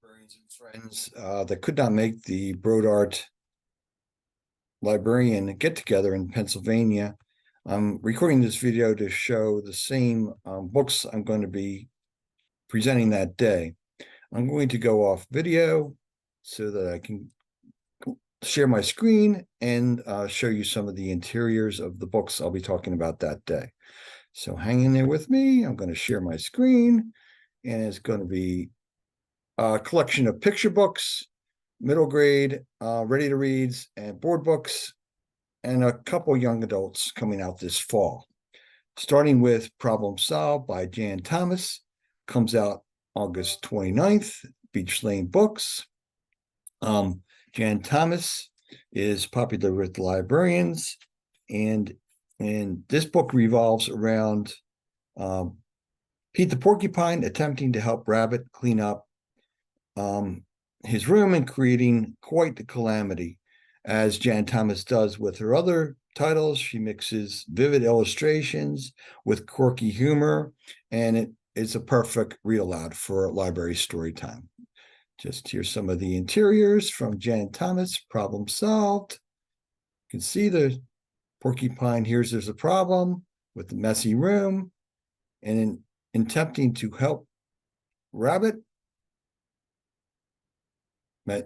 Librarians and friends that could not make the Brodart librarian get together in Pennsylvania. I'm recording this video to show the same books I'm going to be presenting that day. I'm going to go off video so that I can share my screen and show you some of the interiors of the books I'll be talking about that day. So hang in there with me. I'm going to share my screen, and it's going to be a collection of picture books, middle grade, ready to reads, and board books, and a couple young adults coming out this fall. Starting with Problem Solved by Jan Thomas, comes out August 29th, Beach Lane Books. Jan Thomas is popular with librarians, and this book revolves around Pete the Porcupine attempting to help Rabbit clean up his room and creating quite the calamity. As Jan Thomas does with her other titles, she mixes vivid illustrations with quirky humor, and it is a perfect read aloud for library story time. Just here's some of the interiors from Jan Thomas, Problem Solved. You can see the porcupine. There's a problem with the messy room, and in attempting to help Rabbit,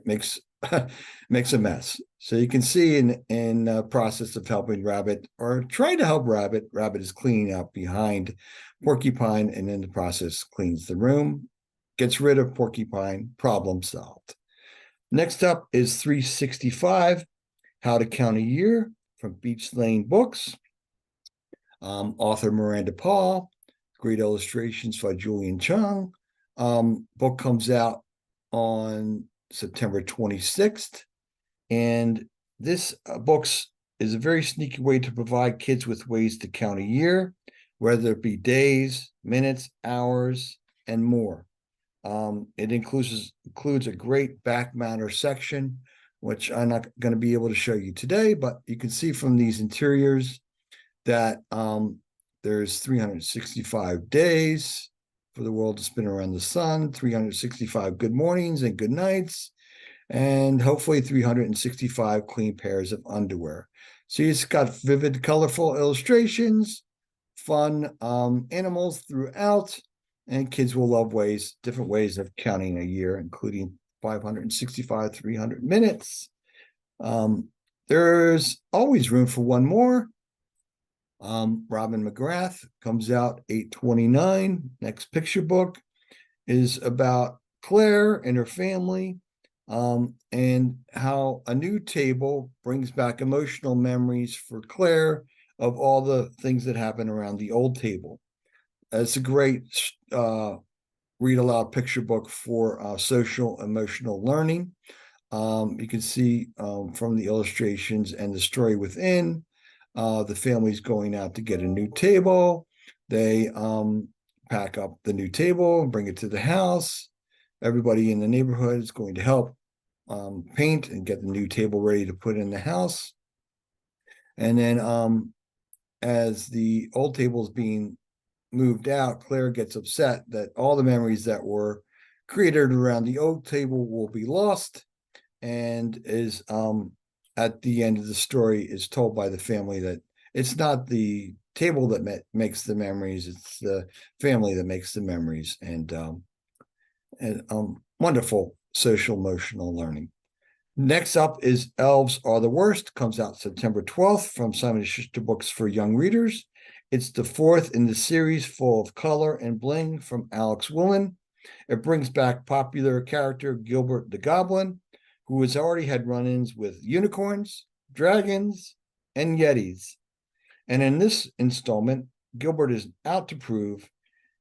makes a mess. So you can see in the process of helping Rabbit, or trying to help Rabbit, Rabbit is cleaning up behind Porcupine, and in the process cleans the room, gets rid of Porcupine. Problem solved. Next up is 365, How to Count a Year, from Beach Lane Books. Author Miranda Paul, great illustrations by Julian Chung. Book comes out on September 26th. And this books is a very sneaky way to provide kids with ways to count a year, whether it be days, minutes, hours, and more. It includes a great back matter section, which I'm not going to be able to show you today, but you can see from these interiors that there's 365 days for the world to spin around the sun, 365 good mornings and good nights, and hopefully 365 clean pairs of underwear. So it's got vivid, colorful illustrations, fun animals throughout, and kids will love different ways of counting a year, including 565, 300 minutes. There's always room for one more. Robin McGrath comes out 8/29. Next picture book is about Claire and her family, and how a new table brings back emotional memories for Claire of all the things that happened around the old table. It's a great read aloud picture book for social emotional learning. You can see from the illustrations and the story within, the family's going out to get a new table. They pack up the new table and bring it to the house. Everybody in the neighborhood is going to help paint and get the new table ready to put in the house. And then as the old table is being moved out, Claire gets upset that all the memories that were created around the old table will be lost, and is at the end of the story is told by the family that it's not the table that makes the memories, it's the family that makes the memories. And wonderful social emotional learning. Next up is Elves Are the Worst, comes out September 12th from Simon & Schuster Books for Young Readers. It's the fourth in the series, full of color and bling, from Alex Willen. It brings back popular character Gilbert the Goblin, who has already had run-ins with unicorns, dragons, and yetis. And in this installment, Gilbert is out to prove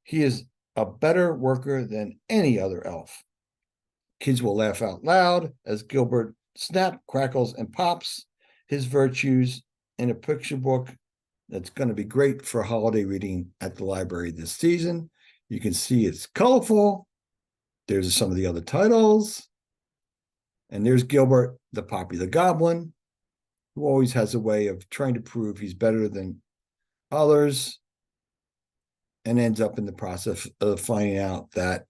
he is a better worker than any other elf. Kids will laugh out loud as Gilbert snap, crackles, and pops his virtues in a picture book that's going to be great for holiday reading at the library this season. You can see it's colorful. There's some of the other titles. And there's Gilbert, the popular goblin, who always has a way of trying to prove he's better than others, and ends up in the process of finding out that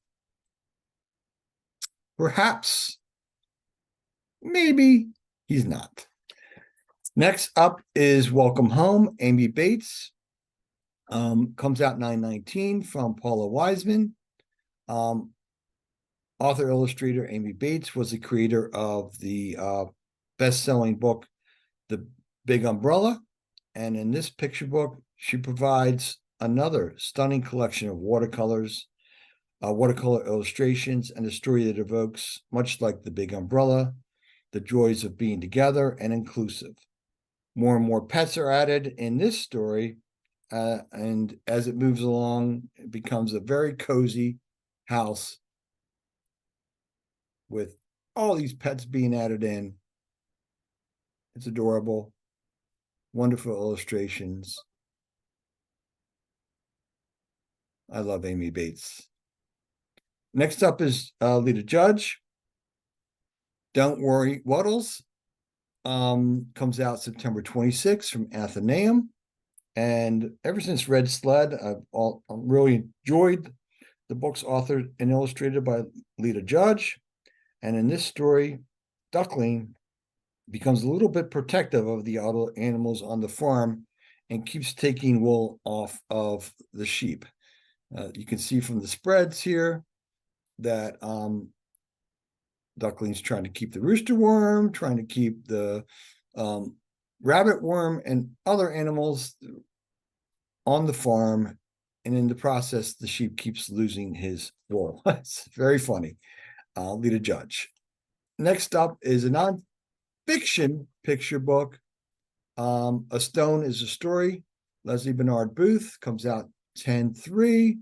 Perhaps, maybe he's not. Next up is Welcome Home, Amy Bates. Comes out 9/19 from Paula Wiseman. Author illustrator Amy Bates was the creator of the best-selling book, The Big Umbrella. And in this picture book, she provides another stunning collection of watercolors, watercolor illustrations, and a story that evokes, much like The Big Umbrella, the joys of being together and inclusive. More and more pets are added in this story, and as it moves along, it becomes a very cozy house with all these pets being added in. It's adorable, wonderful illustrations. I love Amy Bates. Next up is Lita Judge. Don't Worry, Waddles. Comes out September 26th from Athenaeum. And ever since Red Sled, I've really enjoyed the books authored and illustrated by Lita Judge. And in this story, Duckling becomes a little bit protective of the other animals on the farm and keeps taking wool off of the sheep. You can see from the spreads here that Duckling's trying to keep the rooster worm, trying to keep the rabbit worm and other animals on the farm. And in the process, the sheep keeps losing his wool. It's very funny. Lita Judge. Next up is a non-fiction picture book. A Stone is a Story. Leslie Bernard Booth, comes out 10/3.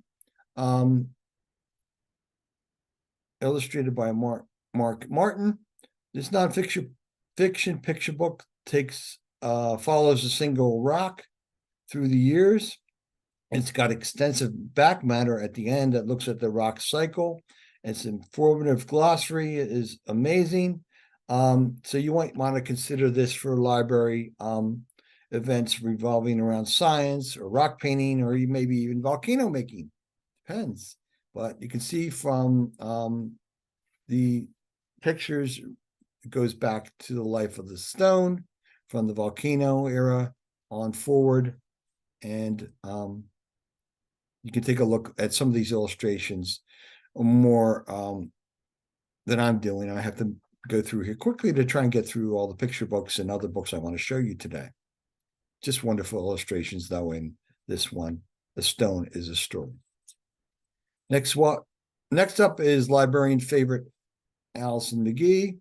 Illustrated by Mark Martin. This non-fiction picture book follows a single rock through the years. It's got extensive back matter at the end that looks at the rock cycle. Its informative glossary is amazing. So you might want to consider this for library events revolving around science or rock painting, or maybe even volcano making. Depends. But you can see from the pictures, it goes back to the life of the stone from the volcano era on forward. And you can take a look at some of these illustrations more than I'm doing. I have to go through here quickly to try and get through all the picture books and other books I want to show you today. Just wonderful illustrations, though, in this one. A Stone is a Story. Next up is librarian favorite Allison McGee.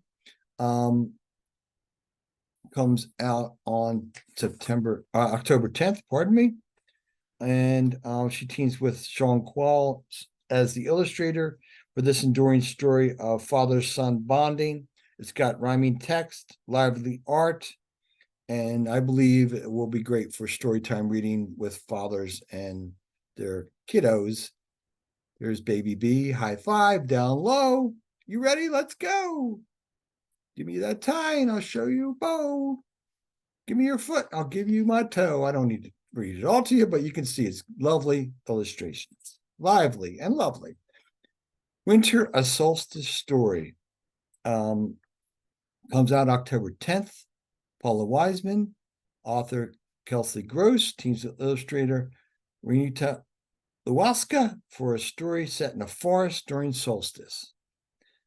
Comes out on October 10th, pardon me. And she teams with Sean Quall as the illustrator for this enduring story of father-son bonding. It's got rhyming text, lively art, and I believe it will be great for storytime reading with fathers and their kiddos. There's Baby B, high five, down low. You ready? Let's go. Give me that tie and I'll show you a bow. Give me your foot, I'll give you my toe. I don't need to read it all to you, but you can see it's lovely illustrations. Lively and lovely. Winter, A Solstice Story. Comes out October 10th. Paula Wiseman, author Kelsey Gross, teams with illustrator Renita Lewaska for a story set in a forest during solstice.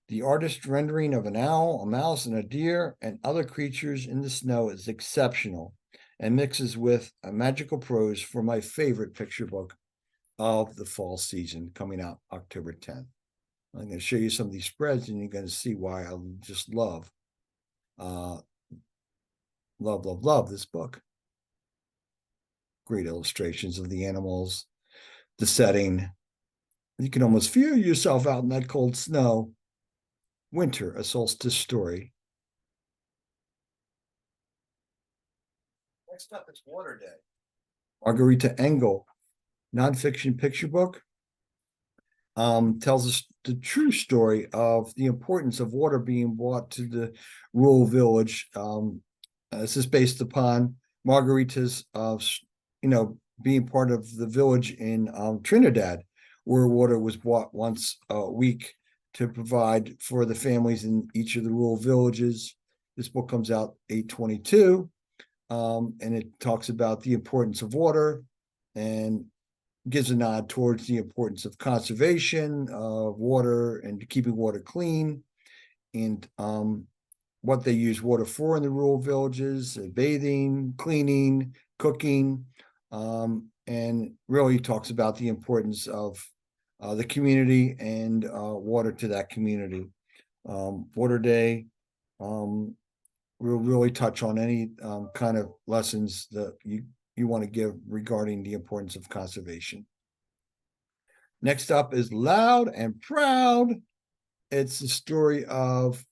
The artist rendering of an owl, a mouse, and a deer and other creatures in the snow is exceptional and mixes with a magical prose for my favorite picture book of the fall season, coming out October 10th. I'm going to show you some of these spreads, and you're going to see why I just love this book. Great illustrations of the animals, the setting. You can almost feel yourself out in that cold snow. Winter, A Solstice Story. Next up, it's Water Day. Margarita Engel, nonfiction picture book. Tells us the true story of the importance of water being brought to the rural village. This is based upon Margarita's, being part of the village in Trinidad, where water was brought once a week to provide for the families in each of the rural villages. This book comes out 8/22, and it talks about the importance of water and gives a nod towards the importance of conservation of water and keeping water clean, and what they use water for in the rural villages: bathing, cleaning, cooking, and really talks about the importance of the community and water to that community. Water Day will really touch on any kind of lessons that you want to give regarding the importance of conservation. Next up is Loud and Proud. It's the story of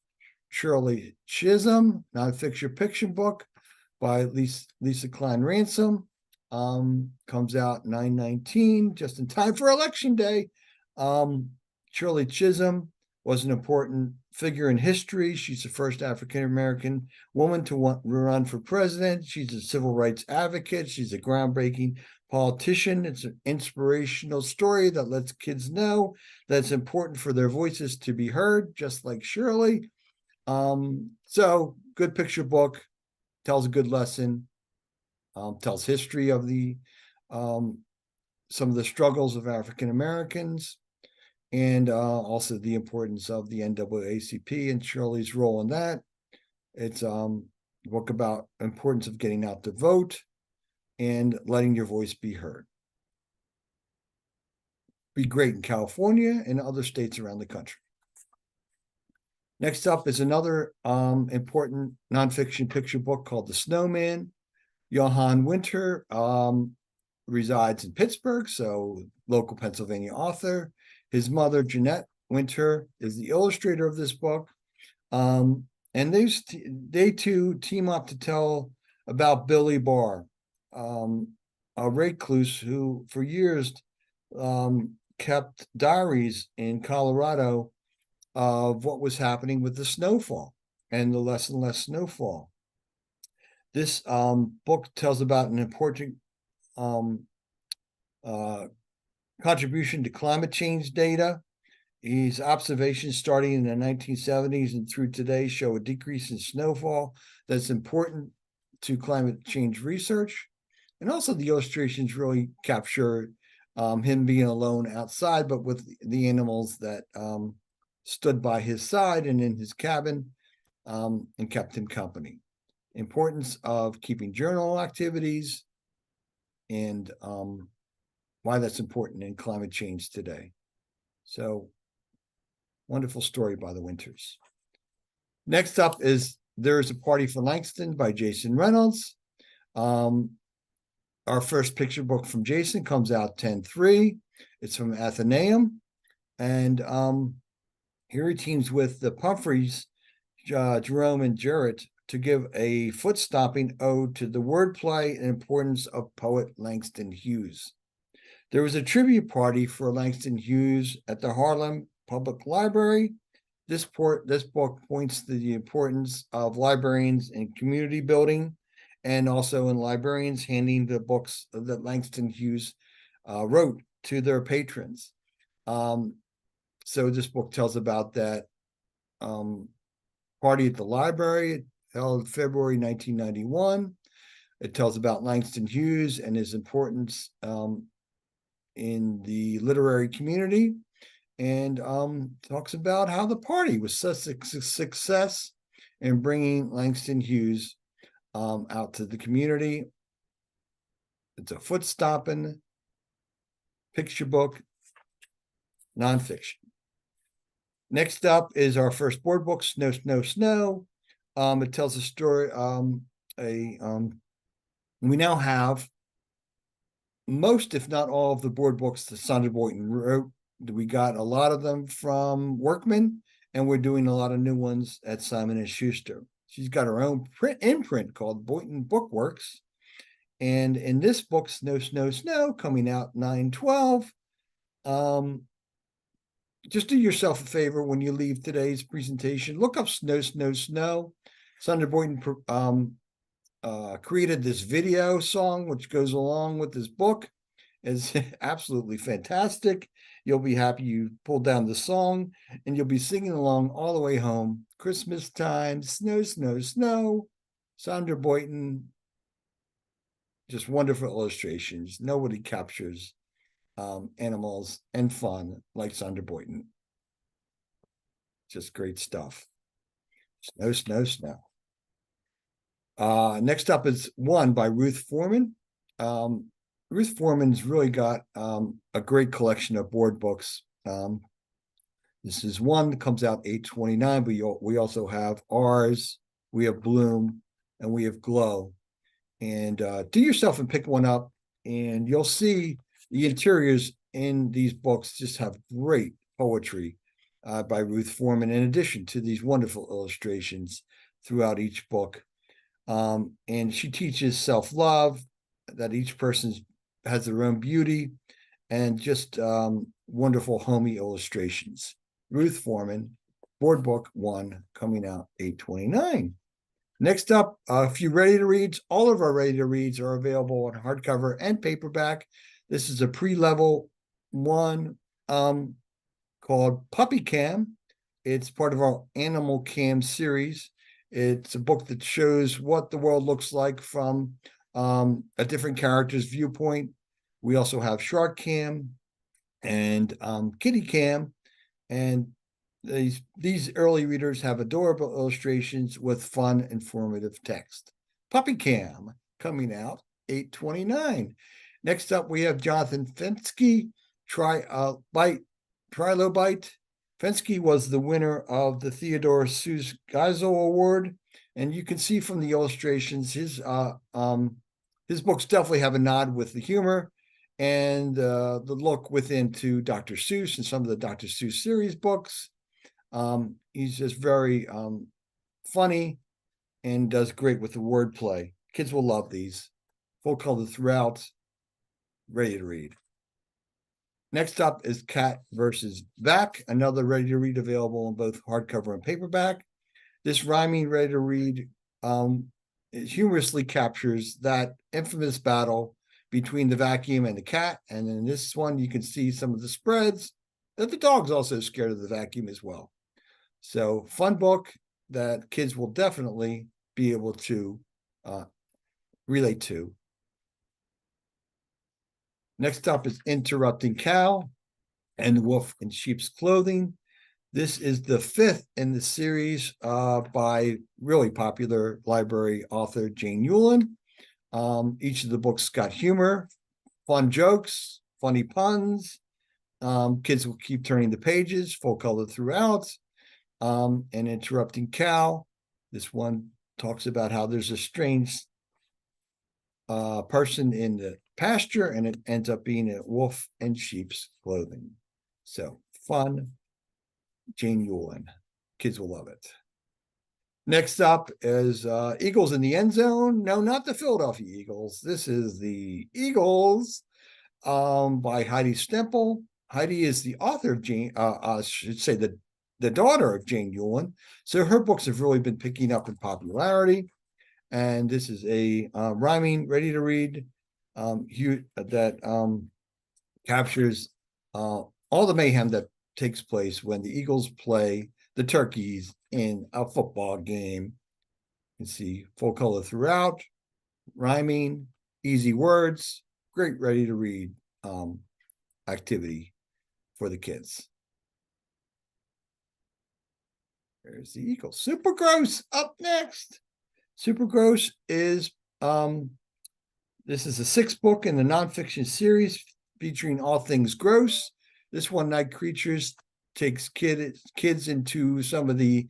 Shirley Chisholm, nonfiction book by Lisa Klein Ransom. Comes out 9/19, just in time for Election Day. Shirley Chisholm was an important figure in history. She's the first African-American woman to run for president. She's a civil rights advocate. She's a groundbreaking politician. It's an inspirational story that lets kids know that it's important for their voices to be heard, just like Shirley. So good picture book, tells a good lesson, tells history of the some of the struggles of African Americans, and also the importance of the NAACP and Shirley's role in that. It's a book about importance of getting out to vote and letting your voice be heard. Be great in California and other states around the country. Next up is another important nonfiction picture book called The Snowman. Johann Winter resides in Pittsburgh, so local Pennsylvania author. His mother, Jeanette Winter, is the illustrator of this book. And they two team up to tell about Billy Barr, a recluse who for years kept diaries in Colorado of what was happening with the snowfall and the less and less snowfall. This book tells about an important contribution to climate change data. His observations starting in the 1970s and through today show a decrease in snowfall that's important to climate change research. And also the illustrations really capture him being alone outside, but with the animals that stood by his side and in his cabin and kept him company. Importance of keeping journal activities and why that's important in climate change today. So, wonderful story by the Winters. Next up is There's a Party for Langston by Jason Reynolds. Our first picture book from Jason comes out 10/3. It's from Athenaeum. And here he teams with the Pumphreys, Jerome and Jarrett, to give a foot-stomping ode to the wordplay and importance of poet Langston Hughes. There was a tribute party for Langston Hughes at the Harlem Public Library. This book points to the importance of librarians in community building and also in librarians handing the books that Langston Hughes wrote to their patrons. So this book tells about that party at the library held February 1991. It tells about Langston Hughes and his importance in the literary community, and talks about how the party was such a success in bringing Langston Hughes out to the community. It's a foot-stomping picture book, nonfiction. Next up is our first board book, Snow, Snow, Snow. It tells a story. We now have most, if not all, of the board books that Sandra Boynton wrote. We got a lot of them from Workman, and we're doing a lot of new ones at Simon & Schuster. She's got her own imprint called Boynton Bookworks. And in this book, Snow, Snow, Snow, coming out 9/12, just do yourself a favor when you leave today's presentation. Look up Snow, Snow, Snow. Sandra Boynton created this video song, which goes along with this book. It's absolutely fantastic. You'll be happy you pulled down the song, and you'll be singing along all the way home. Christmas time, snow, snow, snow. Sandra Boynton, just wonderful illustrations. Nobody captures animals and fun like Sandra Boynton. Just great stuff. Snow, snow, snow. Next up is one by Ruth Foreman. Ruth Foreman's really got a great collection of board books. This is one that comes out 8/29, but we also have ours, we have Bloom, and we have Glow. And do yourself and pick one up, and you'll see the interiors in these books just have great poetry by Ruth Foreman, in addition to these wonderful illustrations throughout each book. And she teaches self-love, that each person has their own beauty, and just wonderful homey illustrations. Ruth Foreman, Board Book 1, coming out 8/29. Next up, a few ready-to-reads. All of our ready-to-reads are available on hardcover and paperback. This is a pre-level one called Puppy Cam. It's part of our Animal Cam series. It's a book that shows what the world looks like from a different character's viewpoint. We also have Shark Cam and Kitty Cam, and these early readers have adorable illustrations with fun, informative text. Puppy Cam, coming out 8/29. Next up, we have Jonathan Fenske, Trilobite. Fenske was the winner of the Theodore Seuss Geisel Award, and you can see from the illustrations his books definitely have a nod with the humor and the look within to Dr. Seuss and some of the Dr. Seuss series books. He's just very funny and does great with the wordplay. Kids will love these. Full color throughout, ready to read. Next up is Cat versus Vac, another ready to read available in both hardcover and paperback. This rhyming ready to read humorously captures that infamous battle between the vacuum and the cat. And in this one, you can see some of the spreads that the dog's also scared of the vacuum as well. So fun book that kids will definitely be able to relate to. Next up is Interrupting Cow and the Wolf in Sheep's Clothing. This is the 5th in the series by really popular library author Jane Yolen. Each of the books got humor, fun jokes, funny puns. Kids will keep turning the pages, full color throughout. And Interrupting Cow, this one talks about how there's a strange person in the pasture, and it ends up being a wolf in sheep's clothing. So fun, Jane Yolen. Kids will love it. Next up is Eagles in the End Zone. No, not the Philadelphia Eagles. This is the Eagles by Heidi Stempel. Heidi is the author of Jane, I should say the daughter of Jane Yolen. So her books have really been picking up in popularity. And this is a rhyming, ready to read that captures all the mayhem that takes place when the Eagles play the Turkeys in a football game. You can see full color throughout, rhyming, easy words, great ready to read activity for the kids. There's the Eagles. Super Gross up next. Super Gross is this is a 6th book in the nonfiction series featuring all things gross. This one, Night Creatures, takes kids into some of the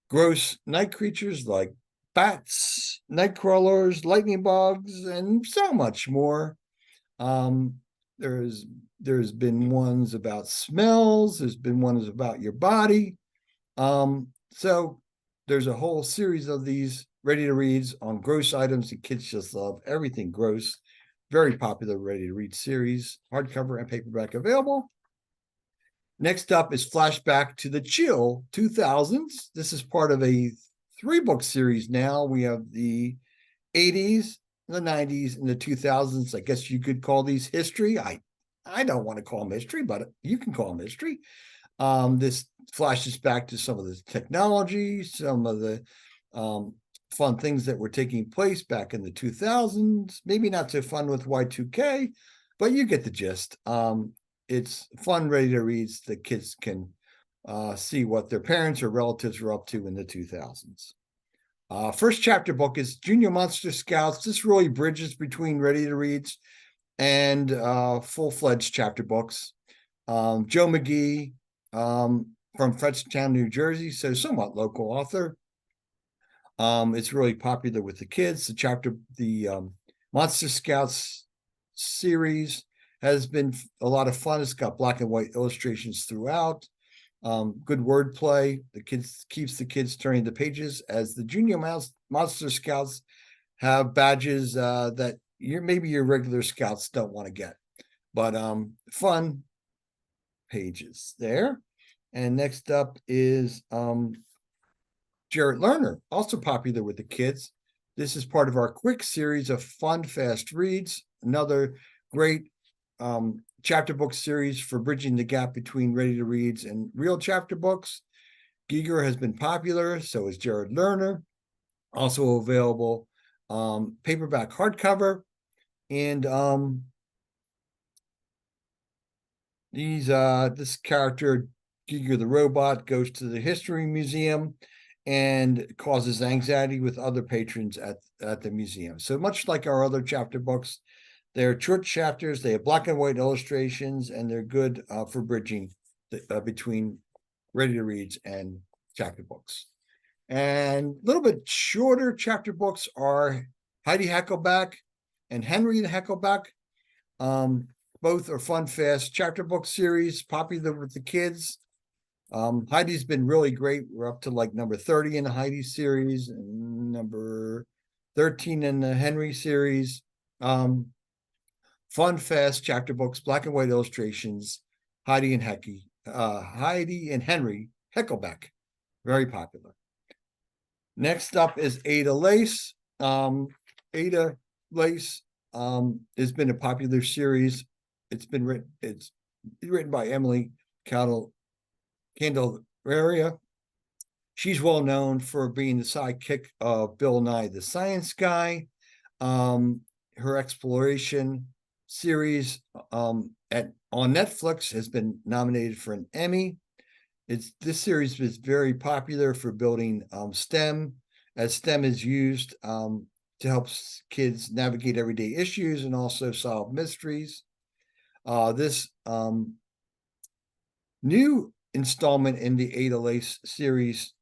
gross night creatures like bats, night crawlers, lightning bugs, and so much more. There's been ones about smells. There's been ones about your body. So there's a whole series of these ready to reads on gross items, and kids just love everything gross. Very popular ready to read series, hardcover and paperback available. Next up is Flashback to the Chill 2000s. This is part of a 3-book series now. We have the 80s, the 90s, and the 2000s. I guess you could call these history. I I don't want to call mystery, but you can call mystery. This flashes back to some of the technology, some of the fun things that were taking place back in the 2000s. Maybe not so fun with Y2K, but you get the gist. It's fun, ready to read. The kids can see what their parents or relatives were up to in the 2000s. First chapter book is Junior Monster Scouts. This really bridges between ready to reads and full-fledged chapter books. Joe McGee from Frenchtown, New Jersey, so somewhat local author. It's really popular with the kids. The Monster Scouts series has been a lot of fun. It's got black and white illustrations throughout. Good wordplay. Keeps the kids turning the pages, as the Junior Monster Scouts have badges that maybe your regular scouts don't want to get, but fun pages there. And next up is Jared Lerner, also popular with the kids. This is part of our quick series of fun, fast reads. Another great chapter book series for bridging the gap between ready to reads and real chapter books. Giger has been popular, so is Jared Lerner. Also available paperback hardcover. And this character, Giger the robot, goes to the history museum and causes anxiety with other patrons at the museum. So much like our other chapter books, they're short chapters, they have black and white illustrations, and they're good for bridging between ready to reads and chapter books. And a little bit shorter chapter books are Heidi Heckelback and Henry the Heckelback. Both are fun, fast chapter book series, popular with the kids. Heidi's been really great. We're up to like number 30 in the Heidi series and number 13 in the Henry series. Fun, fast chapter books, black and white illustrations. Heidi and Henry Heckelback, very popular. Next up is Ada Lace. Ada Lace has been a popular series. It's written by Emily Candelaria. She's well known for being the sidekick of Bill Nye the Science Guy. Her exploration series on Netflix has been nominated for an Emmy. This series is very popular for building STEM, as STEM is used to help kids navigate everyday issues and also solve mysteries. This new installment in the Ada Lace series,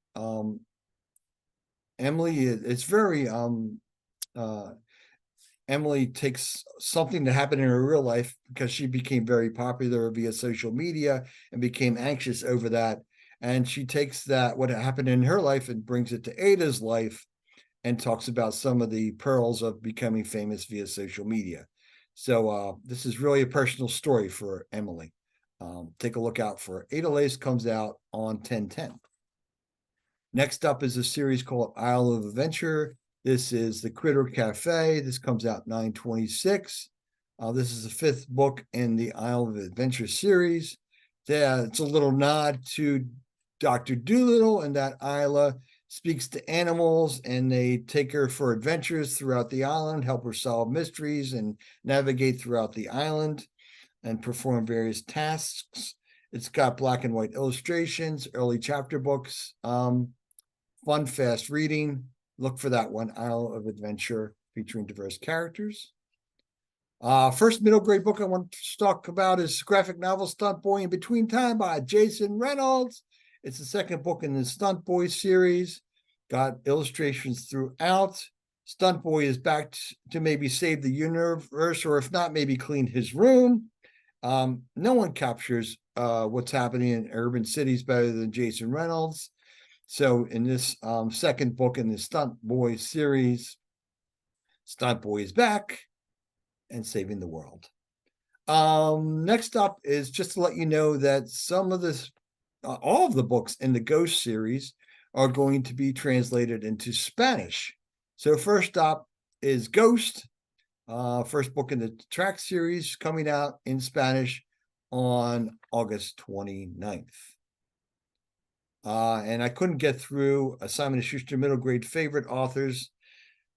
Emily takes something that happened in her real life because she became very popular via social media and became anxious over that. And she takes what happened in her life and brings it to Ada's life and talks about some of the perils of becoming famous via social media. So this is really a personal story for Emily. Take a look out for Ada Lace. Comes out on 10/10. Next up is a series called Isle of Adventure. This is the Critter Cafe. This comes out 9/26. This is the 5th book in the Isle of Adventure series. It's a little nod to Dr. Dolittle, and that Isla speaks to animals, and they take her for adventures throughout the island, help her solve mysteries, and navigate throughout the island and perform various tasks. It's got black and white illustrations, early chapter books, fun, fast reading. Look for that one, Isle of Adventure, featuring diverse characters. First middle grade book I want to talk about is graphic novel Stunt Boy in Between Time by Jason Reynolds. It's the 2nd book in the Stunt Boy series. Got illustrations throughout. Stunt Boy is back to maybe save the universe, or if not, maybe clean his room. No one captures what's happening in urban cities better than Jason Reynolds. So in this 2nd book in the Stunt Boy series, Stunt Boy is back and saving the world. Next up is just to let you know that some of this, all of the books in the Ghost series are going to be translated into Spanish. So first up is Ghost. First book in the track series, coming out in Spanish on August 29th. And I couldn't get through a Simon & Schuster middle grade favorite authors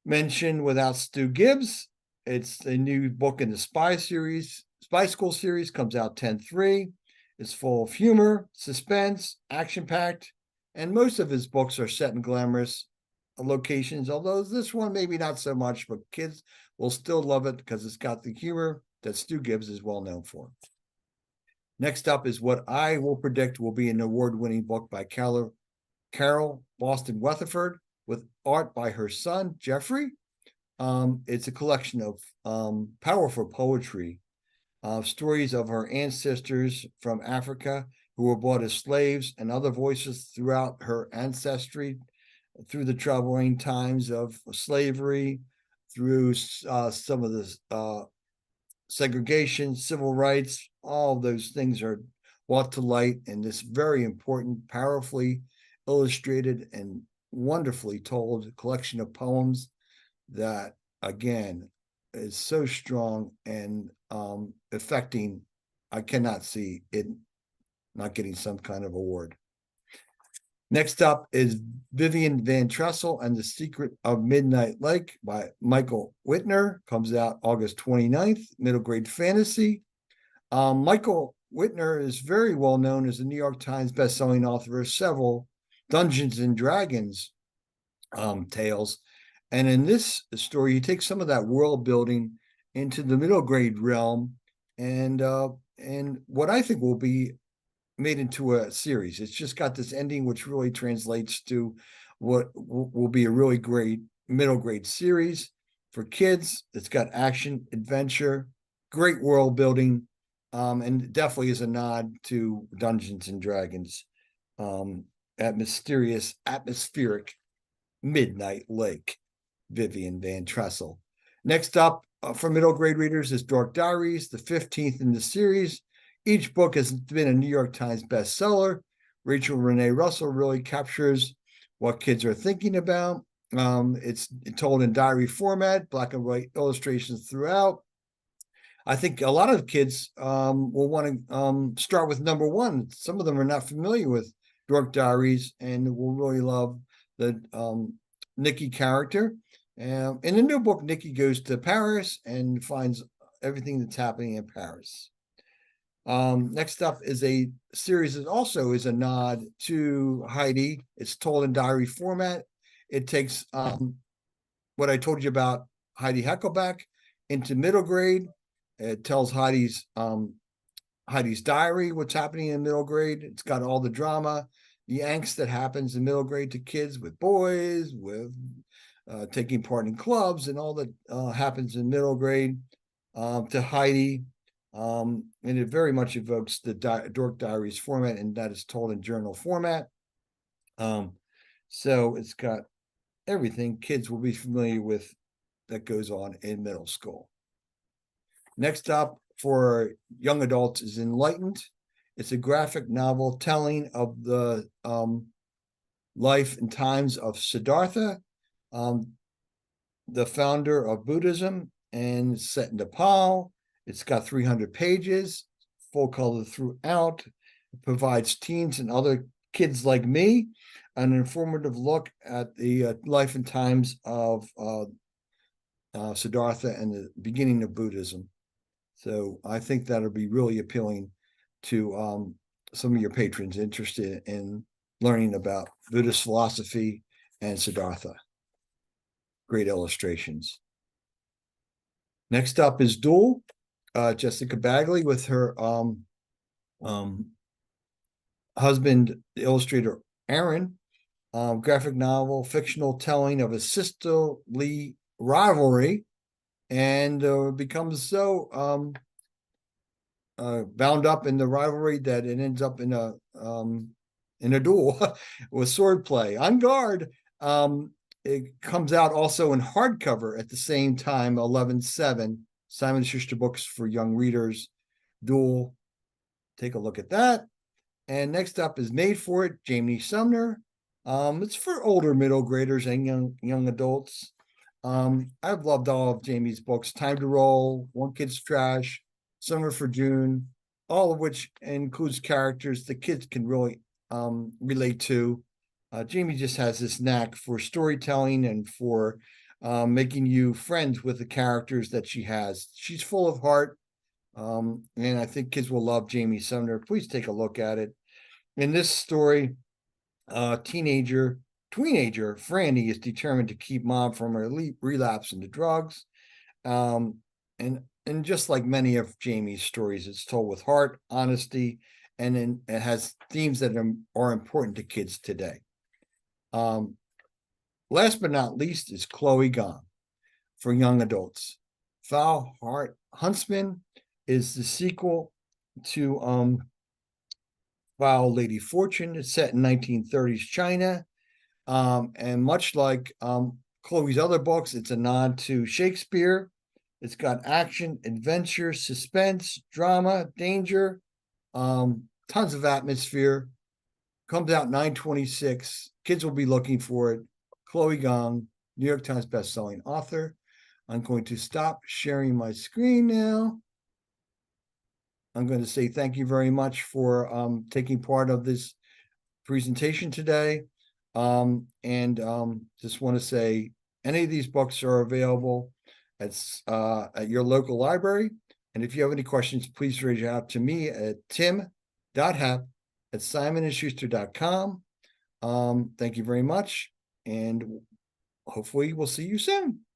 mentioned without Stu Gibbs. It's a new book in the Spy School series, comes out 10/3. It's full of humor, suspense, action-packed, and most of his books are set in glamorous locations, although this one maybe not so much, but kids will still love it because it's got the humor that Stu Gibbs is well known for. Next up is what I will predict will be an award-winning book by Carol Boston Weatherford, with art by her son, Jeffrey. It's a collection of powerful poetry, stories of her ancestors from Africa who were bought as slaves, and other voices throughout her ancestry, through the troubling times of slavery, through some of the segregation, civil rights. All of those things are brought to light in this very important, powerfully illustrated and wonderfully told collection of poems that, again, is so strong and affecting. I cannot see it not getting some kind of award. Next up is Vivian Van Tressel and the Secret of Midnight Lake by Michael Whitner. Comes out August 29th, middle grade fantasy. Michael Whitner is very well known as the New York Times bestselling author of several Dungeons and Dragons tales. And in this story, he takes some of that world building into the middle grade realm, and what I think will be made into a series. It's just got this ending, which really translates to what will be a really great middle grade series for kids. It's got action, adventure, great world building, and definitely is a nod to Dungeons and Dragons at mysterious, atmospheric Midnight Lake. Vivian Van Tressel. Next up for middle grade readers is Dark Diaries, the 15th in the series. Each book has been a New York Times bestseller. Rachel Renee Russell really captures what kids are thinking about. It's told in diary format, black and white illustrations throughout. I think a lot of kids will want to start with number one. Some of them are not familiar with Dark Diaries and will really love the Nikki character. In the new book, Nikki goes to Paris and finds everything that's happening in Paris. Next up is a series that also is a nod to Heidi. It's told in diary format. It takes what I told you about Heidi Heckelbeck into middle grade. It tells Heidi's diary, what's happening in middle grade. It's got all the drama, the angst that happens in middle grade to kids with boys, with taking part in clubs, and all that happens in middle grade to Heidi. And it very much evokes the Dork Diaries format, and that is told in journal format. So it's got everything kids will be familiar with that goes on in middle school. Next up for young adults is Enlightened. It's a graphic novel telling of the life and times of Siddhartha, the founder of Buddhism, and it's set in Nepal. It's got 300 pages, full color throughout. It provides teens and other kids like me an informative look at the life and times of Siddhartha and the beginning of Buddhism. So I think that'll be really appealing to some of your patrons interested in learning about Buddhist philosophy and Siddhartha. Great illustrations. Next up is Duel, Jessica Bagley with her husband, the illustrator Aaron. Graphic novel, fictional telling of a sisterly rivalry, and becomes so bound up in the rivalry that it ends up in a duel with swordplay. On guard. It comes out also in hardcover at the same time, 11/7. Simon & Schuster books for young readers. Duel. Take a look at that. And next up is Made for It, Jamie Sumner. It's for older middle graders and young adults. I've loved all of Jamie's books: Time to Roll, One Kid's Trash, Summer for June, all of which includes characters the kids can really relate to. Jamie just has this knack for storytelling and for making you friends with the characters that she has. She's full of heart, and I think kids will love Jamie Sumner. Please take a look at it. In this story, teenager Franny is determined to keep mom from her relapse into drugs. And just like many of Jamie's stories, it's told with heart, honesty, and then it has themes that are important to kids today. Last but not least is Chloe Gone for young adults. Foul Heart Huntsman is the sequel to Foul Lady Fortune. It's set in 1930s China. And much like Chloe's other books, it's a nod to Shakespeare. It's got action, adventure, suspense, drama, danger, tons of atmosphere. Comes out 9/26. Kids will be looking for it. Chloe Gong, New York Times bestselling author. I'm going to stop sharing my screen now. I'm going to say thank you very much for taking part of this presentation today. Just want to say any of these books are available at your local library. And if you have any questions, please reach out to me at tim.hepp@simonandschuster.com. Thank you very much, and hopefully we'll see you soon.